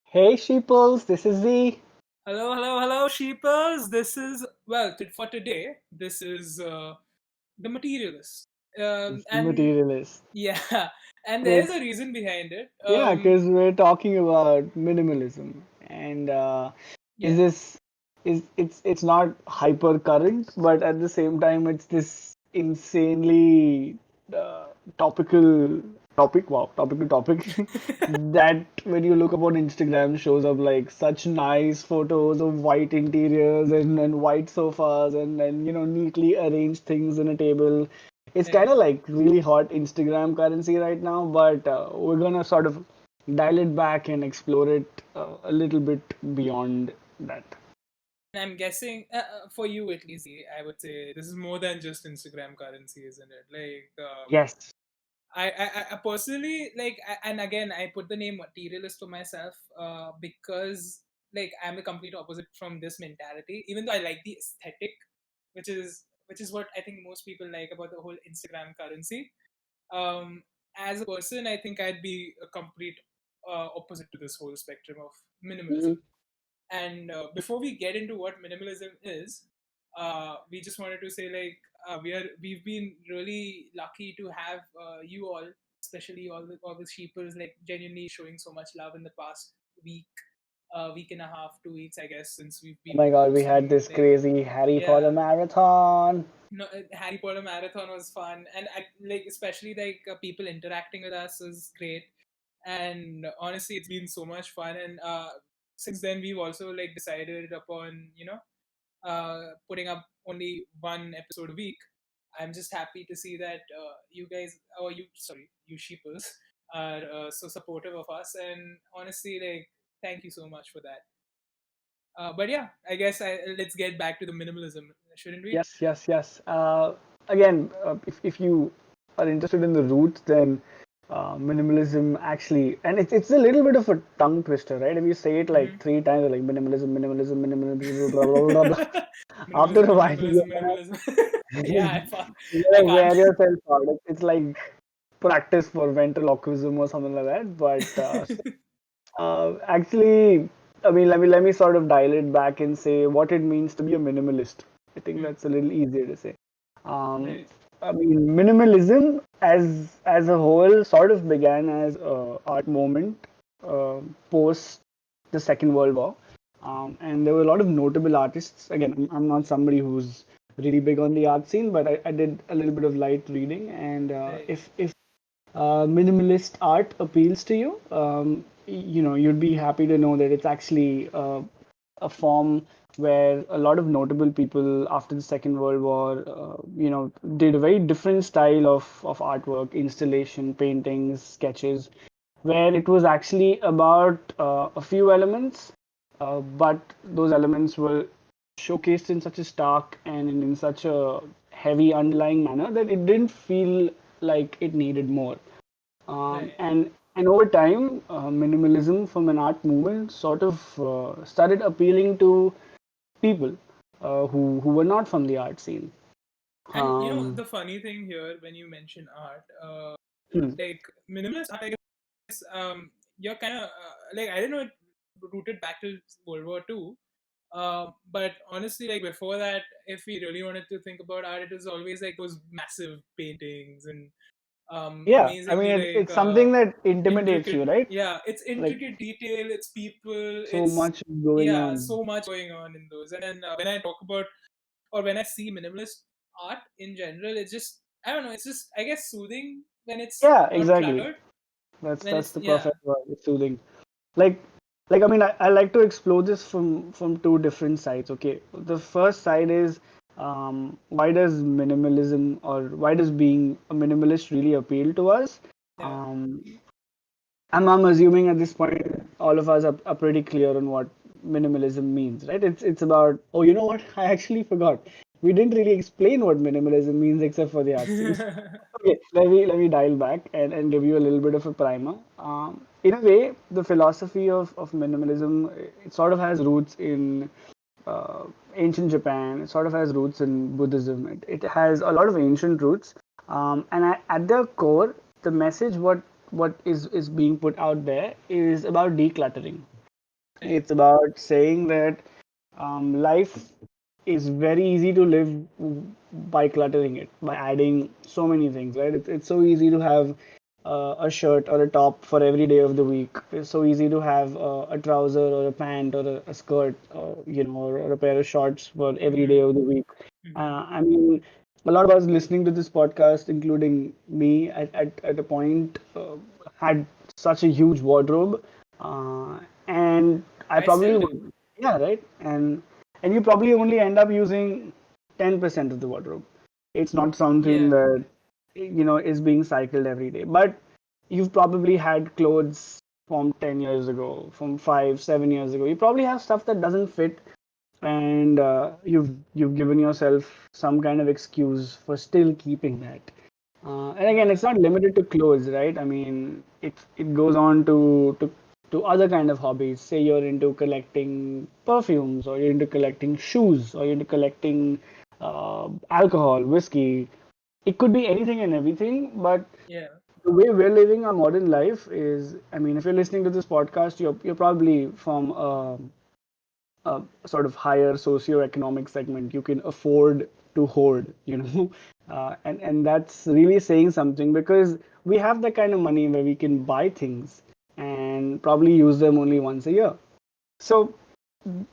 Hey Sheeples, this is Z. Hello, Sheeples. This is, for today, this is the materialist. And Materialist. yeah, and there is Like, a reason behind it. yeah, because we're talking about minimalism, and is Yeah, this is it's not hyper current, but at the same time, it's this insanely uh, topical topic. Wow, topical topic that when you look up on Instagram shows up like such nice photos of white interiors and white sofas and neatly arranged things in a table. It's kind right. of like really hot Instagram currency right now, but we're gonna sort of dial it back and explore it a little bit beyond that. And I'm guessing, for you at least, I would say this is more than just Instagram currency, isn't it? Yes. I personally and again, I put the name materialist for myself because I'm the complete opposite from this mentality. Even though I like the aesthetic, which is what I think most people like about the whole Instagram currency. Um, as a person, I think I'd be a complete opposite to this whole spectrum of minimalism. Mhm. And before we get into what minimalism is, we just wanted to say we've been really lucky to have you all, especially all the sheepers, genuinely showing so much love in the past week, week and a half, 2 weeks, I guess, since we've Oh been my God, we had posting. this crazy Harry Potter Yeah, marathon. no, Harry Potter marathon was fun, and especially people interacting with us is great. And honestly, it's been so much fun. And since then, we've also decided upon putting up only one episode a week. I'm just happy to see that you guys, or you, sorry, you sheepers, are so supportive of us. And honestly, thank you so much for that. But yeah, I guess let's get back to the minimalism, shouldn't we? Yes, yes, yes. Again, if you are interested in the roots, then minimalism actually, and it's a little bit of a tongue twister, right? If you say it like Hmm. three times, like minimalism, minimalism, minimalism, blah blah blah blah blah. After Minimalism, a while, minimalism. Yeah, you I gotta can't. wear yourself out. It's like practice for ventriloquism or something like that. But actually, I mean, let me sort of dial it back and say what it means to be a minimalist. I think Hmm, that's a little easier to say. Um, right. I mean, minimalism as a whole sort of began as a art movement post the Second World War, and there were a lot of notable artists. Again, I'm not somebody who's really big on the art scene, but I did a little bit of light reading, and Right. if minimalist art appeals to you, you'd be happy to know that it's actually a form where a lot of notable people after the Second World War, did a very different style of artwork, installation, paintings, sketches, where it was actually about a few elements, but those elements were showcased in such a stark and in such a heavy underlying manner that it didn't feel like it needed more. Right. And over time, minimalism from an art movement sort of started appealing to people who were not from the art scene. And Um, the funny thing here, when you mention art, hmm. minimalist art, I guess, you're kind of I didn't know it rooted back to World War II. But honestly, before that, if we really wanted to think about art, it was always those massive paintings and Yeah, I mean amazingly it's something that intimidates intricate. you, right? Yeah, it's Like intricate detail, it's people, so it's much going yeah, on. so much going on in those. And then when I talk about, or when I see minimalist art in general, it's just, I don't know, it's just, I guess, soothing when it's Yeah, not exactly. cluttered. That's When that's it's, the yeah, perfect word. It's soothing. Like I mean I like to explore this from two different sides. Okay, the first side is why does minimalism or why does being a minimalist really appeal to us? yeah, um, I'm assuming at this point all of us are pretty clear on what minimalism means, right? It's about, oh, you know what? I actually forgot. We didn't really explain what minimalism means except for the art scene. Okay, let me dial back and give you a little bit of a primer. In a way, the philosophy of minimalism, it sort of has roots in uh, ancient Japan. It sort of has roots in Buddhism. It has a lot of ancient roots, and at their core, the message what is being put out there is about decluttering. It's about saying that life is very easy to live by cluttering it, by adding so many things, right? It's so easy to have a shirt or a top for every day of the week. It's so easy to have a trouser or a pant or a skirt, or a pair of shorts for every day Mm-hmm. of the week. Mm-hmm. I mean, a lot of us listening to this podcast, including me, at a point, had such a huge wardrobe, and I I probably still do. would, yeah, right, and you probably only end up using 10% of the wardrobe. It's not something Yeah. that is being cycled every day, but you've probably had clothes from 10 years ago, from 5, 7 years ago. You probably have stuff that doesn't fit, and you've given yourself some kind of excuse for still keeping that. And again, it's Yeah. not limited to clothes, right? I mean, it goes on to other kind of hobbies. Say you're into collecting perfumes, or you're into collecting shoes, or you're into collecting alcohol, whiskey. It could be anything and everything, but Yeah. the way we're living our modern life is, I mean, if you're listening to this podcast, you're probably from a sort of higher socioeconomic segment. You can afford to hoard, and that's really saying something, because we have that kind of money where we can buy things and probably use them only once a year. So,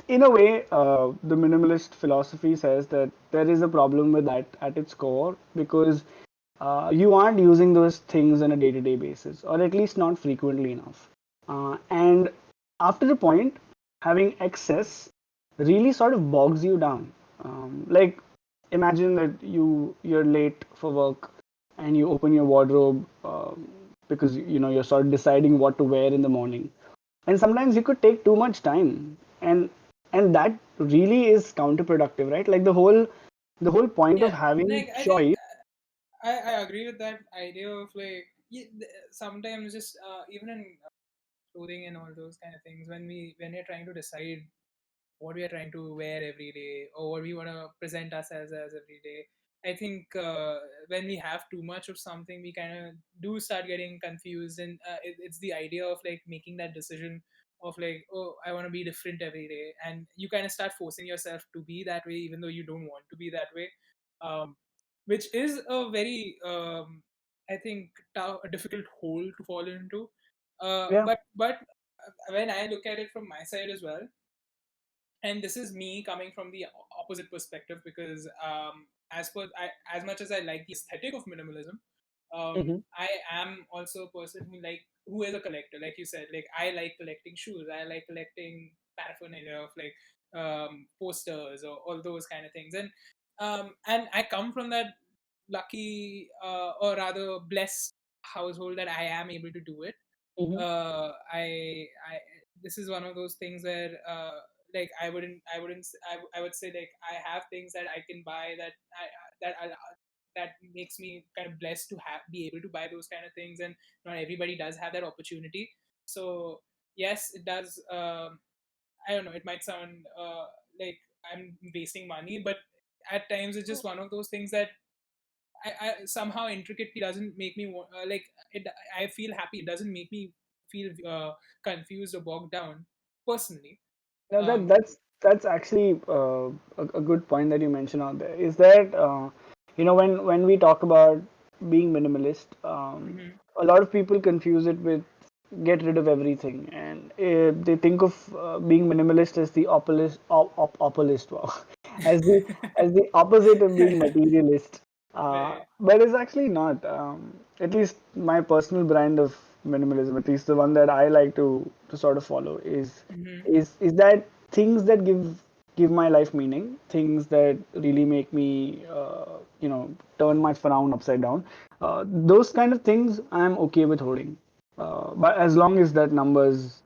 in a way, the minimalist philosophy says that there is a problem with that at its core, because you aren't using those things on a day-to-day basis, or at least not frequently enough. And after a point, having excess really sort of bogs you down. Like, imagine that you're late for work, and you open your wardrobe, because you're sort of deciding what to wear in the morning, and sometimes you could take too much time, and that really is counterproductive, right? Like the whole point of Yeah. having Like I think choice. I agree with that idea of like sometimes just even in clothing and all those kind of things when we're trying to decide what we are trying to wear every day or what we want to present ourselves as every day. I think when we have too much of something, we kind of do start getting confused, and it's the idea of like making that decision of like, oh, I want to be different every day, and you kind of start forcing yourself to be that way, even though you don't want to be that way, um, which is a very, I think, a difficult hole to fall into. Yeah. But when I look at it from my side as well, and this is me coming from the opposite perspective because as much as I like the aesthetic of minimalism, Hmm. I am also a person who is a collector. Like you said, like I like collecting shoes, I like collecting paraphernalia of like posters or all those kind of things, and I come from that lucky or rather blessed household that I am able to do it. Hmm. I This is one of those things where like I would say like I have things that I can buy that makes me kind of blessed to have be able to buy those kind of things, and not everybody does have that opportunity. So yes, it does. I don't know. It might sound like I'm wasting money, but at times it's just one of those things that I somehow intricately doesn't make me like it. I feel happy. It doesn't make me feel confused or bogged down personally. Now Um, that's actually a good point that you mentioned out there. Is that when we talk about being minimalist, mhm. a lot of people confuse it with get rid of everything, and they think of being minimalist as the opposite, wow, as the opposite of being materialist. Right. But it's actually not. At least my personal brand of minimalism, at least the one that I like to sort of follow, is Mhm. is that things that give my life meaning, things that really make me turn my frown upside down. Those kind of things I'm okay with holding, but as long as that number is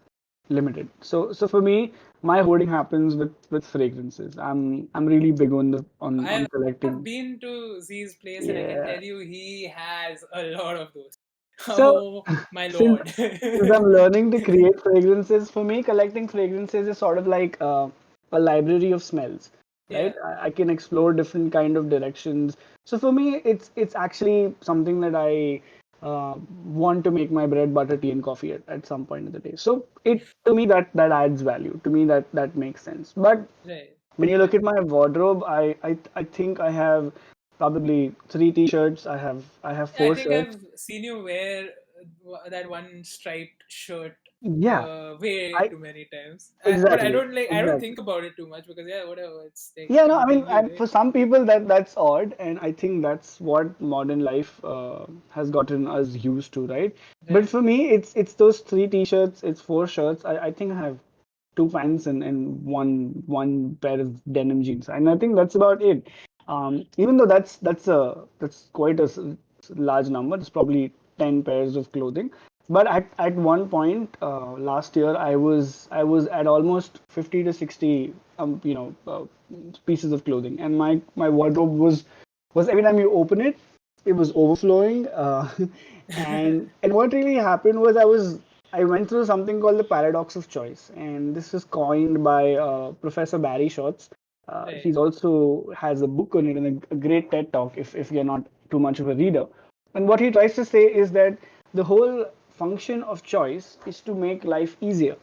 limited. So for me, my hoarding happens with fragrances. I'm really big on the on I've collecting. been to Z's place, and I can Yeah. tell you he has a lot of those. So Oh my since lord. since I'm learning to create fragrances, for me, collecting fragrances is sort of like a library of smells, right? Yeah. I can explore different kind of directions. So for me, it's actually something that uh, want to make my bread, butter, tea, and coffee at some point in the day. So it to me that adds value. To me that makes sense. But Right. when you look Yeah. at my wardrobe, I think I have probably three t-shirts. I have I four think shirts. I've seen you wear that one striped shirt Yeah, way I too many times. But I exactly don't like. I don't exactly. think about it too much because yeah, whatever. It's like Yeah, no, you I mean, being you, right? for some people that's odd, and I think that's what modern life has gotten us used to, right? But Right. for me, it's those three t-shirts, it's four shirts. I think I have two pants and one pair of denim jeans, and I think that's about it. Even though that's quite a large number, it's probably 10 pairs of clothing. But at one point last year, I was at almost 50 to 60 pieces of clothing, and my wardrobe was every time you open it, it was overflowing. And what really happened was I went through something called the paradox of choice, and this was coined by Professor Barry Schwartz. Right. He's also has a book on it and a great TED talk if you're not too much of a reader. And what he tries to say is that the whole function of choice is to make life easier,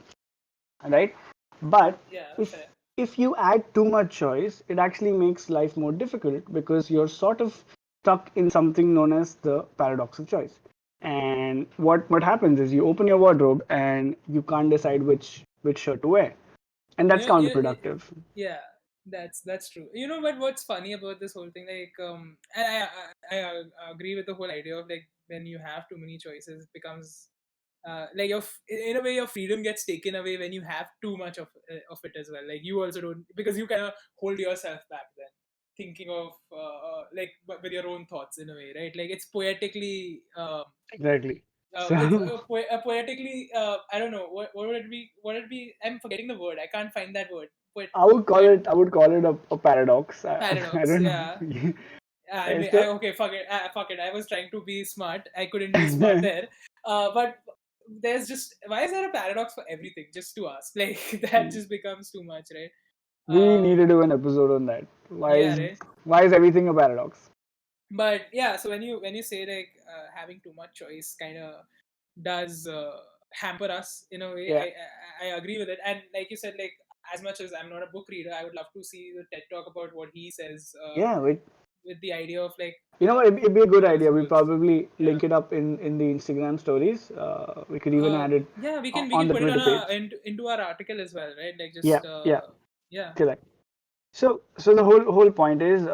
right? But Yeah. if Fair. if you add too much choice, it actually makes life more difficult because you're sort of stuck in something known as the paradox of choice. And what happens is you open your wardrobe and you can't decide which shirt to wear, and that's counterproductive. Yeah, that's true. You know, but what's funny about this whole thing, like, and I agree with the whole idea of like when you have too many choices, it becomes like in a way your freedom gets taken away when you have too much of it as well. Like you also don't because you kind of hold yourself back then, thinking of with your own thoughts in a way, right? Like it's poetically. Exactly. It's So poetically. I don't know what would it be. What would it be? I'm forgetting the word. I can't find that word. I would call it a paradox. I Paradox. don't Yeah. know. I mean, So okay, fuck it. Fuck it. I was trying to be smart. I couldn't be smart there. But there's just why is there a paradox for everything? Just to ask, like that just becomes too much, right? we need to Um, do an episode on that. Why yeah, is right. why is everything a paradox? But yeah, so when you say like having too much choice, kind of does hamper us in a way. Yeah, I agree with it, and like you said, like as much as I'm not a book reader, I would love to see the TED talk about what he says yeah. with the idea of like You know what? It'd be a good those idea. We goals. probably Yeah. link it up in the Instagram stories. We could even add it Yeah, we can on the put it on Twitter page. into our article as well, right? Like Yeah, just yeah, yeah, correct. So the whole point is,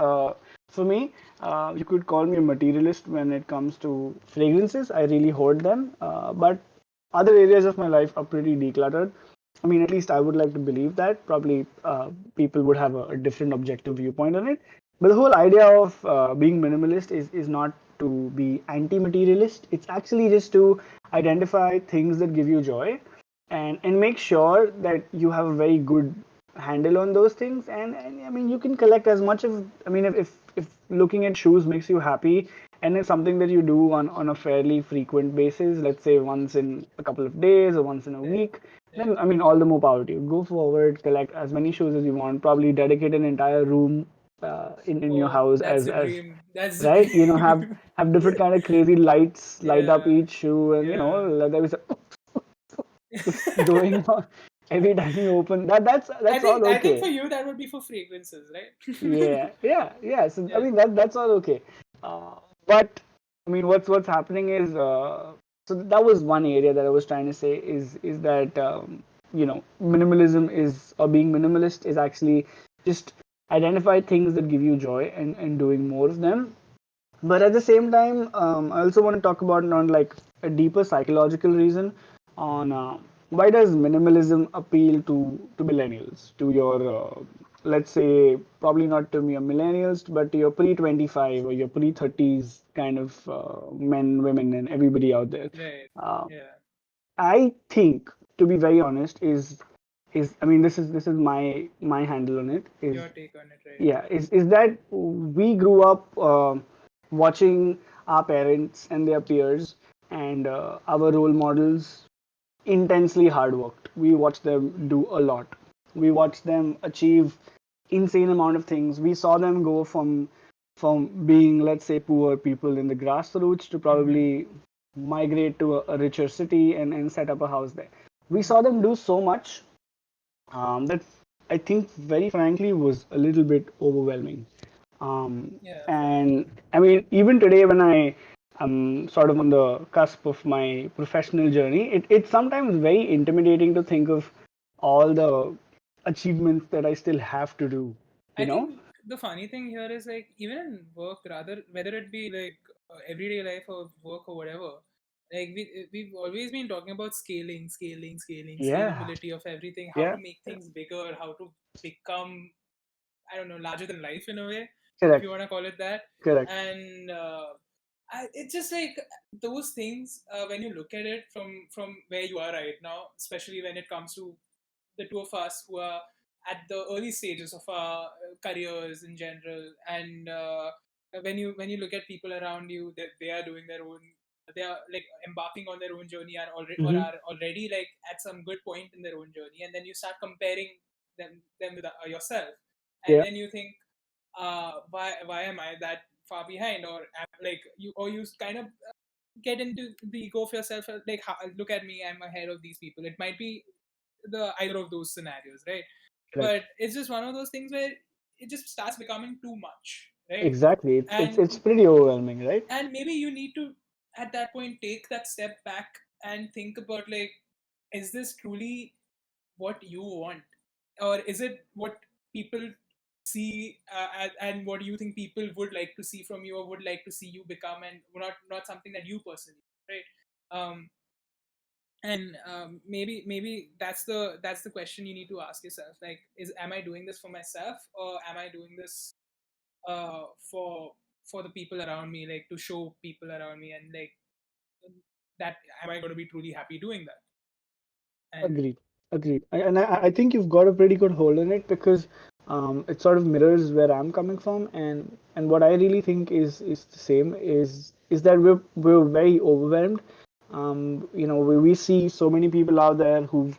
for me, you could call me a materialist when it comes to fragrances. I really hoard them, but other areas of my life are pretty decluttered. I mean, at least I would like to believe that. Probably people would have a different objective viewpoint on it. But the whole idea of being minimalist is not to be anti-materialist. It's actually just to identify things that give you joy and make sure that you have a very good handle on those things. And I mean, you can collect as much of, I mean, if looking at shoes makes you happy and it's something that you do on a fairly frequent basis, let's say once in a couple of days or once in a right, week, right. then I mean, all the more power to you. Go forward, collect as many shoes as you want, probably dedicate an entire room in your Oh, house that's the as dream. That's the right, have dream. have different kind of crazy lights light up Yeah, each shoe, and yeah. let there be going on every time you open that. That's all I think okay. for you that would be for fragrances, right? Yeah. So I Yeah. mean that's all okay. Uh, but I mean what's happening is so that was one area that I was trying to say is that minimalism is, or being minimalist is actually just identify things that give you joy and doing more of them. But at the same time, I also want to talk about on like a deeper psychological reason on why does minimalism appeal to millennials, to your let's say probably not to your millennials, but to your pre-25 or your pre-30s kind of men, women, and everybody out there. Right. Uh, Yeah. I think, to be very honest, is I mean this is my handle on it is Your take on it, right? yeah is that we grew up watching our parents and their peers and our role models intensely hard worked. We watched them do a lot. We watched them achieve insane amount of things. We saw them go from being, let's say, poor people in the grassroots to Mm-hmm. probably migrate to a richer city and set up a house there. We Mhm. saw them do so much that I think, very frankly, was a little bit overwhelming. Yeah, fair. And I mean, even today, when I am sort of on the cusp of my professional journey, it's sometimes very intimidating to think of all the achievements that I still have to do, you I know? think the funny thing here is like even in work, rather whether it be like everyday life or work or whatever, like we've always been talking about scaling, Yeah, scalability of everything, how yeah, to make things bigger, how to become, I don't know, larger than life in a way, if you correct, want to call it that. correct. And it's just like those things when you look at it from where you are right now, especially when it comes to the two of us who are at the early stages of our careers in general, and when you look at people around you, that they are doing their own, they are like embarking on their own journey, and already or Hmm. are already like at some good point in their own journey, and then you start comparing them with yourself, and Yeah, then you think, why am I that far behind, or like you kind of get into the ego of yourself, like look at me, I'm ahead of these people. It might be the either of those scenarios, right? correct. But it's just one of those things where it just starts becoming too much, right? Exactly. and It's pretty overwhelming, right? and maybe you need to at that point take that step back and think about, like, is this truly what you want, or is it what people see, and what do you think people would like to see from you, or would like to see you become, and not something that you personally, right? Um, and maybe that's the question you need to ask yourself, like, is am I doing this for myself, or am I doing this uh, for for the people around me, like to show people around me, and like that, am I going to be truly happy doing that? And Agreed. Agreed. I think you've got a pretty good hold on it, because it sort of mirrors where I'm coming from, and what I really think is the same, is that we're very overwhelmed. We see so many people out there who've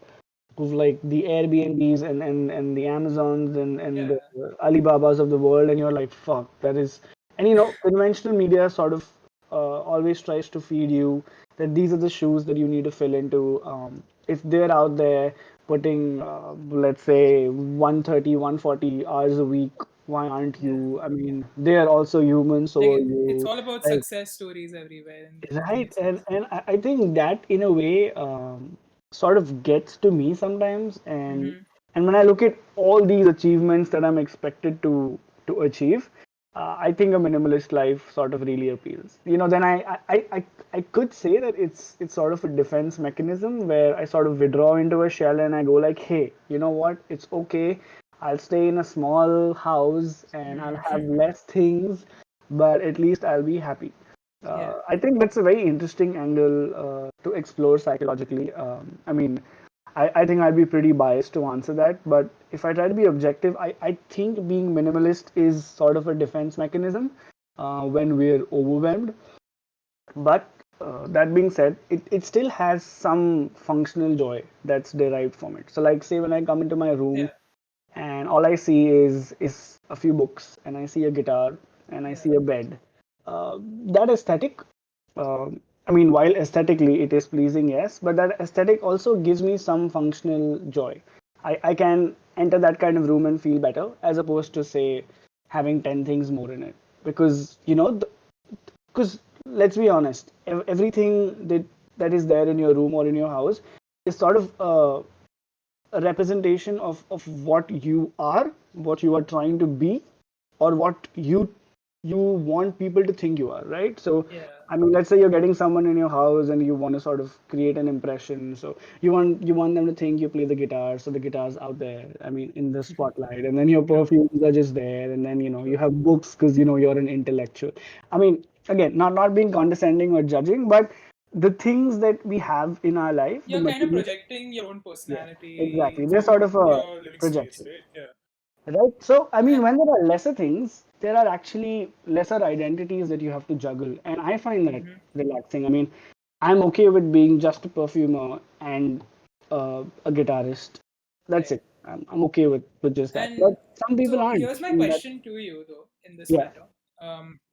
like the Airbnbs and the Amazons and the yeah, Alibabas of the world, and you're like, fuck, that is. And conventional media sort of always tries to feed you that these are the shoes that you need to fill into. If they're out there putting, let's say, 130, 140 hours a week, why aren't yeah, you? I mean, they are also human, so are like it's you. all about Like, success stories everywhere, and everything right, makes and sense. and I think that in a way sort of gets to me sometimes, Mm-hmm. and when I look at all these achievements that I'm expected to achieve, I think a minimalist life sort of really appeals. Then I could say that it's sort of a defense mechanism where I sort of withdraw into a shell and I go like, hey, you know what? It's okay. I'll stay in a small house and I'll have Mm-hmm. less things, but at least I'll be happy. Yeah, I think that's a very interesting angle to explore psychologically. I mean, I think I'd be pretty biased to answer that, but if I try to be objective, I think being minimalist is sort of a defense mechanism when we're overwhelmed. But that being said, it still has some functional joy that's derived from it. So, like, say, when I come into my room yeah, and all I see is a few books, and I see a guitar, and I see yeah. a bed. That aesthetic, I mean, while aesthetically it is pleasing, yes, but that aesthetic also gives me some functional joy. I can enter that kind of room and feel better, as opposed to, say, having 10 things more in it. Because, because let's be honest, everything that is there in your room or in your house is sort of a representation of what you are, what you are trying to be, or what you want people to think you are, right? So, Yeah. I mean, let's say you're getting someone in your house and you want to sort of create an impression. So you want them to think you play the guitar, so the guitar's out there, I mean, in the spotlight, and then your True, perfumes are just there, and then you true. have books because you're an intellectual. I mean, again, not being condescending or judging, but the things that we have in our life, the You're kind of material. projecting your own Yeah, personality exactly. They're sort through of a your living space, projection, right? Yeah. right? So, I mean, And when there are lesser things, there are actually lesser identities that you have to juggle, and I find that hmm relaxing. I mean, I'm okay with being just a perfumer and a guitarist. That's right. it. I'm okay with just that. And But some people so aren't. here's my And that, question to you, though, in this yeah, matter.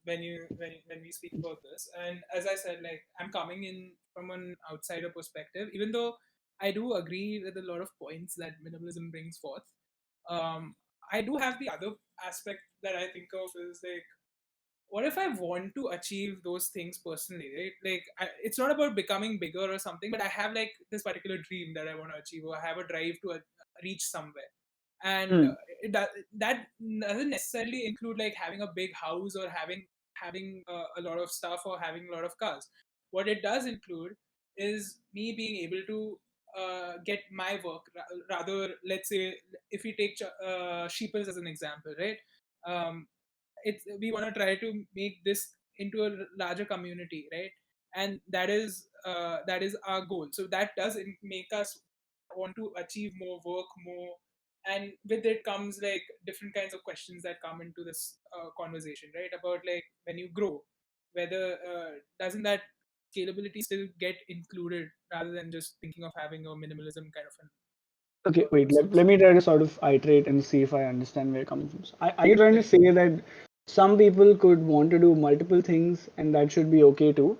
when we speak about this. And as I said, like I'm coming in from an outsider perspective, even though I do agree with a lot of points that minimalism brings forth. Um, I do have the other aspect that I think of is like, what if I want to achieve those things personally, right? Like, it's not about becoming bigger or something, but I have like this particular dream that I want to achieve, or I have a drive to reach somewhere. And Hmm. that doesn't necessarily include like having a big house or having a lot of stuff or having a lot of cars. What it does include is me being able to get my work, rather, let's say, if we take Sheeples as an example, right? um, it's We want to try to make this into a larger community, right? And that is our goal. So that does make us want to achieve more, work more, and with it comes like different kinds of questions that come into this conversation, right? About like when you grow, whether doesn't that scalability still get included rather than just thinking of having a minimalism kind of an Okay, wait, let source. me try to sort of iterate and see if I understand where you're coming from. So, are you trying to Right. say that some people could want to do multiple things and that should be okay too?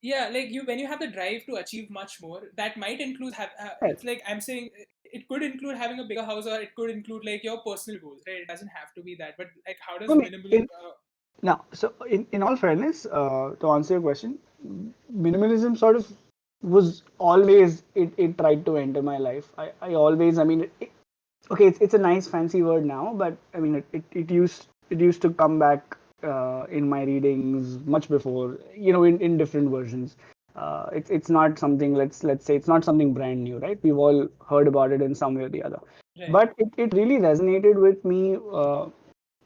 Yeah, like you when you have the drive to achieve much more, that might include Right. it's like I'm saying it could include having a bigger house, or it could include like your personal goals, right? It doesn't have to be that, but like how I does mean, minimal now, so in all fairness, to answer your question, minimalism sort of was always, it tried to enter my life. I always, I mean, okay, it's a nice fancy word now, but I mean, it used to come back in my readings much before, in different versions. It's not something, let's say it's not something brand new, right? We've all heard about it in some way or the other. right, But it really resonated with me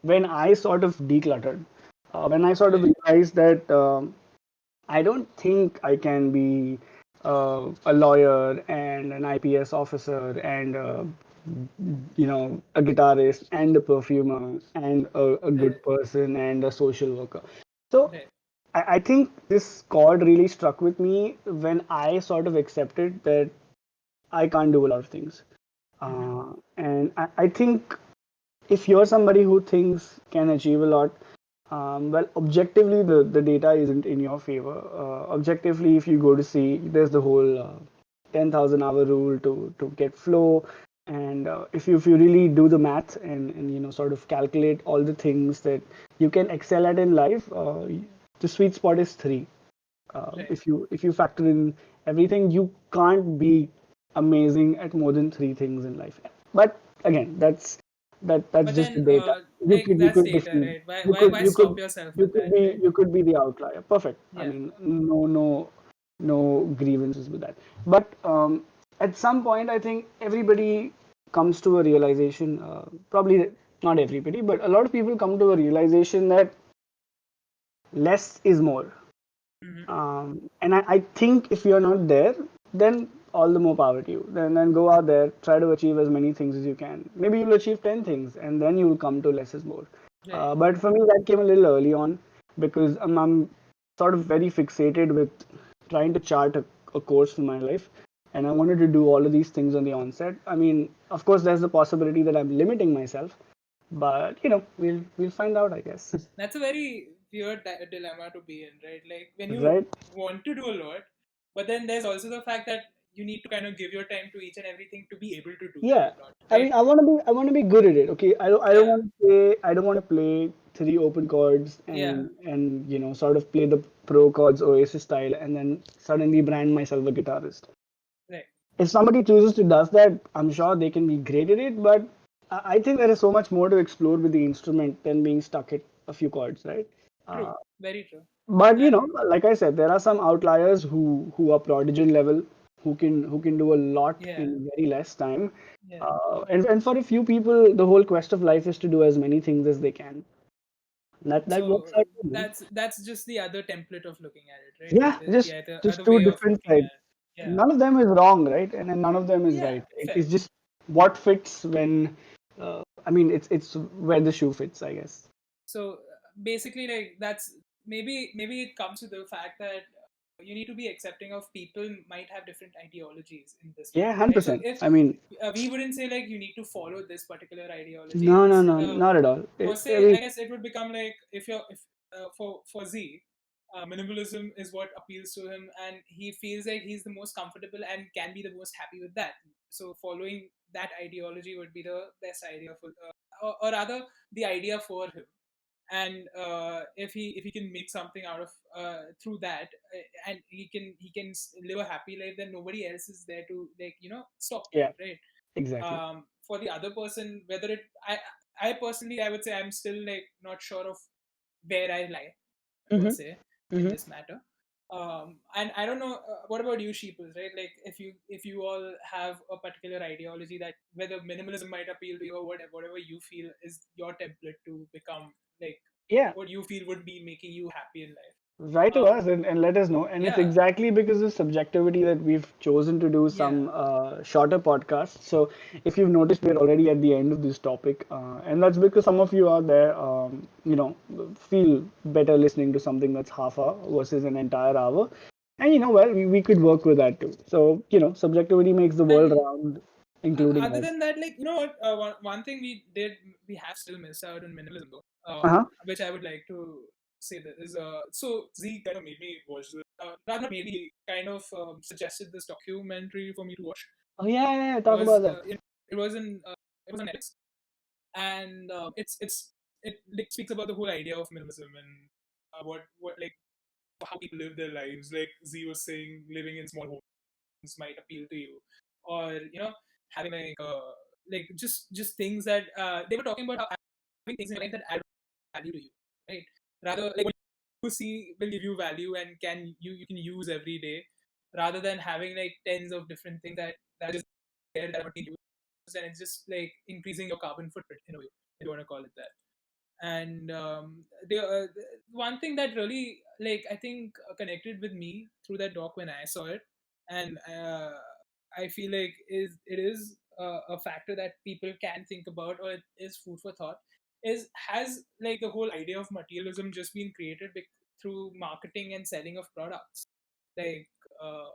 when I sort of decluttered, when I sort of right, realized that I don't think I can be a lawyer and an IPS officer and a guitarist and a perfumer and a right, good person and a social worker. So right. I think this chord really struck with me when I sort of accepted that I can't do a lot of things. Mm-hmm. And I think if you're somebody who thinks can achieve a lot, well, objectively, the data isn't in your favor. Objectively, if you go to see, there's the whole 10,000 hour rule to get flow. And if you really do the math and sort of calculate all the things that you can excel at in life, the sweet spot is three. Right. If you factor in everything, you can't be amazing at more than three things in life. But again, that's But just the then data. You like could you that's could data, dispute. right? why You why could why you stop could yourself you with could that, be right? you could be the outlier. Perfect. I Yeah. mean, no grievances with that. But at some point, I think everybody comes to a realization. Probably not everybody, but a lot of people come to a realization that less is more. Mm-hmm. And I think if you're not there, then all the more power to you. Then go out there, try to achieve as many things as you can. Maybe you'll achieve 10 things, and then you'll come to less is more. Right. But for me, that came a little early on because I'm sort of very fixated with trying to chart a course for my life. And I wanted to do all of these things on the onset. I mean, of course, there's the possibility that I'm limiting myself, but we'll find out, I guess. That's a very weird dilemma to be in, right? Like when you Right? want to do a lot, but then there's also the fact that you need to kind of give your time to each and everything to be able to do that Yeah, a lot, I right? mean, I want to be good at it. Okay, I don't Yeah, want to play three open chords yeah, and sort of play the pro chords Oasis style and then suddenly brand myself a guitarist. right. If somebody chooses to does that, I'm sure they can be great at it. But I think there is so much more to explore with the instrument than being stuck at a few chords, right? True, very true. But And like I said, there are some outliers who are prodigal level, who can do a lot yeah, in very less time. yeah. And for a few people, the whole quest of life is to do as many things as they can. That So works out too, man. that's just the other template of looking at it, right? Like Yeah, just the just other two way of different looking sides. at it. Yeah, None of them is wrong, right? And then none of them is yeah, right. fair. It's just what fits when. I mean, it's where the shoe fits, I guess. So basically, like that's maybe it comes to the fact that you need to be accepting of people might have different ideologies in this Yeah, matter, hundred right? So percent. if I mean, we wouldn't say like you need to follow this particular ideology, no, no, it's no, not at all. per I se, mean, I guess it would become like if for Z, minimalism is what appeals to him, and he feels like he's the most comfortable and can be the most happy with that. So following that ideology would be the best idea for, or rather, the idea for him. And if he can make something out of through that, and he can live a happy life, then nobody else is there to, like, stop Yeah, that, right? exactly. For the other person, whether it I personally, I would say I'm still like not sure of where I lie, per Mm-hmm. se, in Mm-hmm. this matter. And I don't know, what about you, Sheeples, right? Like, if you all have a particular ideology that whether minimalism might appeal to you, or whatever you feel is your template to become, like, Yeah. what you feel would be making you happy in life. Write to us and let us know. And it's Yeah, exactly because of subjectivity that we've chosen to do yeah, some shorter podcasts. So if you've noticed, we're already at the end of this topic, and that's because some of you out there, feel better listening to something that's half hour versus an entire hour. And well, we could work with that too. So subjectivity makes the world and round, including other us. than that, like, you know what, one thing we have still missed out on minimalism, though, Uh huh. which I would like to say that is, so Z kind of made me watch this, rather not made me, kind of suggested this documentary for me to watch. Oh yeah, yeah, yeah. It Talk about was that. it was in it was on Netflix, and it like speaks about the whole idea of minimalism, and what like how people live their lives. Like Z was saying, living in small homes might appeal to you, or having like just things that they were talking about, how having things in your life that add value to you, right? Rather, like, what you see will give you value and you can use every day, rather than having like tens of different things that are just there that are not being used, and it's just like increasing your carbon footprint in a way, if you want to call it that. And the one thing that really, like, I think connected with me through that doc when I saw it, and I feel like it is a factor that people can think about, or it is food for thought, is has like the whole idea of materialism just been created through marketing and selling of products, like, uh,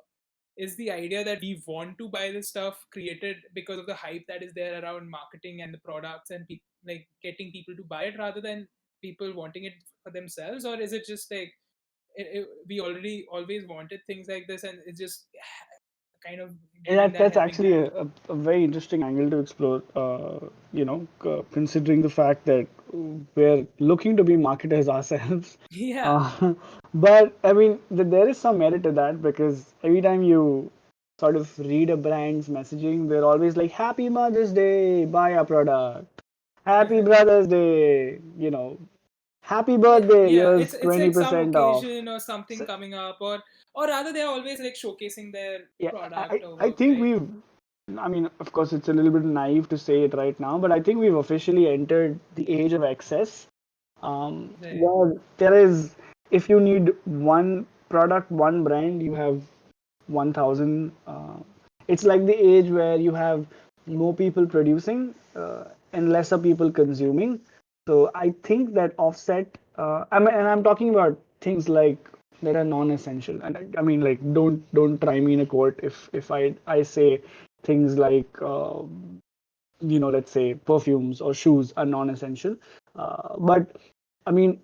is the idea that we want to buy this stuff created because of the hype that is there around marketing and the products, and like getting people to buy it rather than people wanting it for themselves? Or is it just like we already always wanted things like this, and it's just kind of Yeah, giving that that's helping actually hand? a very interesting angle to explore. Considering the fact that we're looking to be marketers ourselves. Yeah, Uh, but I mean, there is some merit to that because every time you sort of read a brand's messaging, they're always like, "Happy Mother's Day, buy our product. Happy Brother's Day, happy yeah, birthday, yeah. here's It's like some 20% off." occasion or something So, coming up, or rather they're always like showcasing their yeah, product or I work, think right? we've I mean, of course, it's a little bit naive to say it right now, but I think we've officially entered the age of excess. Right. Where there is, if you need one product, one brand, you have 1,000. It's like the age where you have more people producing and lesser people consuming. So I think that offset, and I'm talking about things like that are non-essential. And I mean, like, don't try me in a court if I say things like, let's say perfumes or shoes are non-essential. But I mean,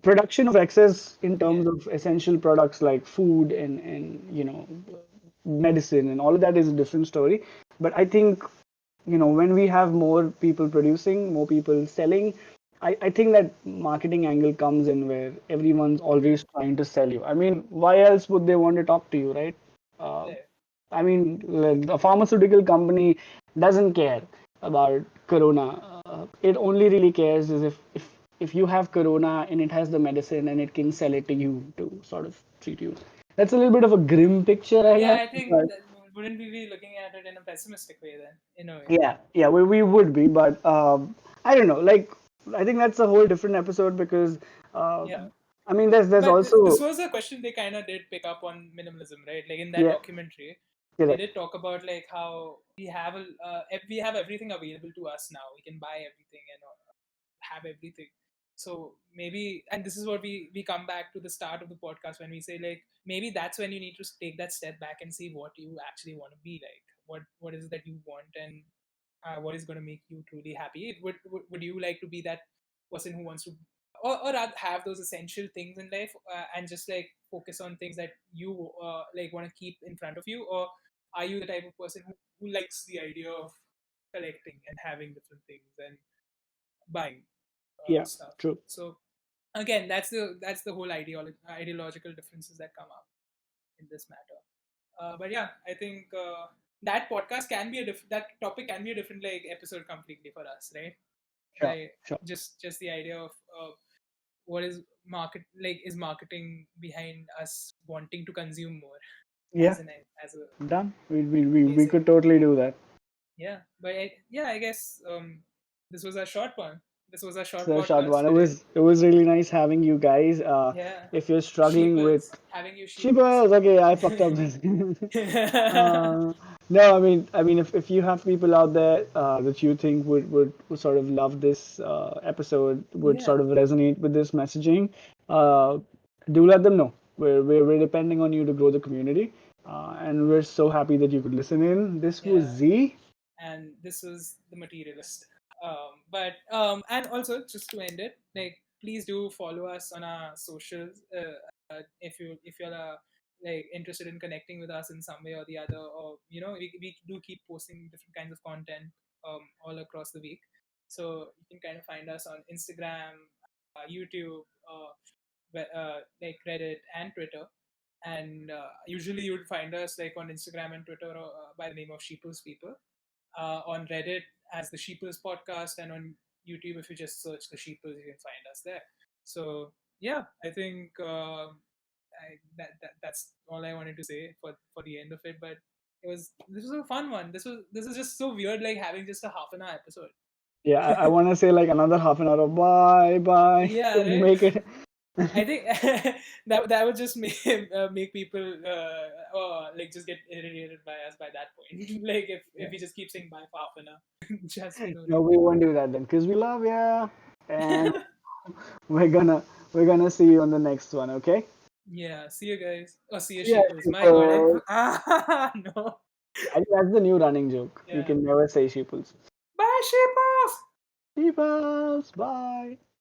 production of excess in Yeah. terms of essential products like food and medicine and all of that is a different story. But I think when we have more people producing, more people selling, I think that marketing angle comes in where everyone's always Hmm. trying to sell you. I mean, why else would they want to talk to you, right? Uh, Right. I mean, like, a pharmaceutical company doesn't care about corona. It only really cares is if you have corona and it has the medicine and it can sell it to you to sort of treat you. That's a little bit of a grim picture, I Yeah, guess. I think But that wouldn't we be looking at it in a pessimistic way then, in a way? yeah, yeah, we would be, but I don't know. Like, I think that's a whole different episode because Yeah. I mean, there's But this also was a question they kind of did pick up on minimalism, right? Like in that yeah, documentary, they correct. did talk about like how we have everything available to us now. We can buy everything and have everything. So maybe, and this is what we come back to the start of the podcast when we say, like, maybe that's when you need to take that step back and see what you actually want to be like. What is it that you want, and what is going to make you truly happy? Would you like to be that person who wants to, or rather have those essential things in life, and just like focus on things that you like want to keep in front of you, or are you the type of person who likes the idea of collecting and having different things and buying Yeah, stuff? true. So again, that's the whole ideological differences that come up in this matter. But yeah, I think that topic can be a different like episode completely for us, right? Sure, Like sure. just the idea of what is marketing behind us wanting to consume more Yeah, as a done. We basic. could totally do that. Yeah, but yeah, I guess this was a short one. This was a short So short podcast one. today. It was really nice having you guys. Yeah, If you're struggling with sheeples, having you sheeples. Sheeples, okay, I fucked up this. No, I mean, if you have people out there that you think would sort of love this episode, would Yeah, sort of resonate with this messaging, uh, do let them know. We're depending on you to grow the community, and we're so happy that you could listen in. This was yeah. Z. And this was the materialist. But and also just to end it, like please do follow us on our socials if you're like interested in connecting with us in some way or the other, or we do keep posting different kinds of content all across the week. So you can kind of find us on Instagram, YouTube, like Reddit and Twitter. And usually you would find us like on Instagram and Twitter by the name of Sheeples People, on Reddit as the Sheeples Podcast, and on YouTube, if you just search the Sheeples, you can find us there. So yeah, I think that's all I wanted to say for the end of it. But this was a fun one. This is just so weird, like having just a half an hour episode. Yeah, I want to say like another half an hour. Bye bye. Yeah, Couldn't right. make it. I think that would just make people like just get irritated by us by that point. Like if we just keep saying bye for half an hour, just for no No, we won't do that then, because we love ya, and reason. we're gonna we're gonna see you on the next one. Okay? Yeah, see you guys. Oh, see you Yeah, sheeples. My God, people. no. I think that's the new running joke. You Yeah. can never say sheeples. Bye, sheeples. Sheeples. Bye.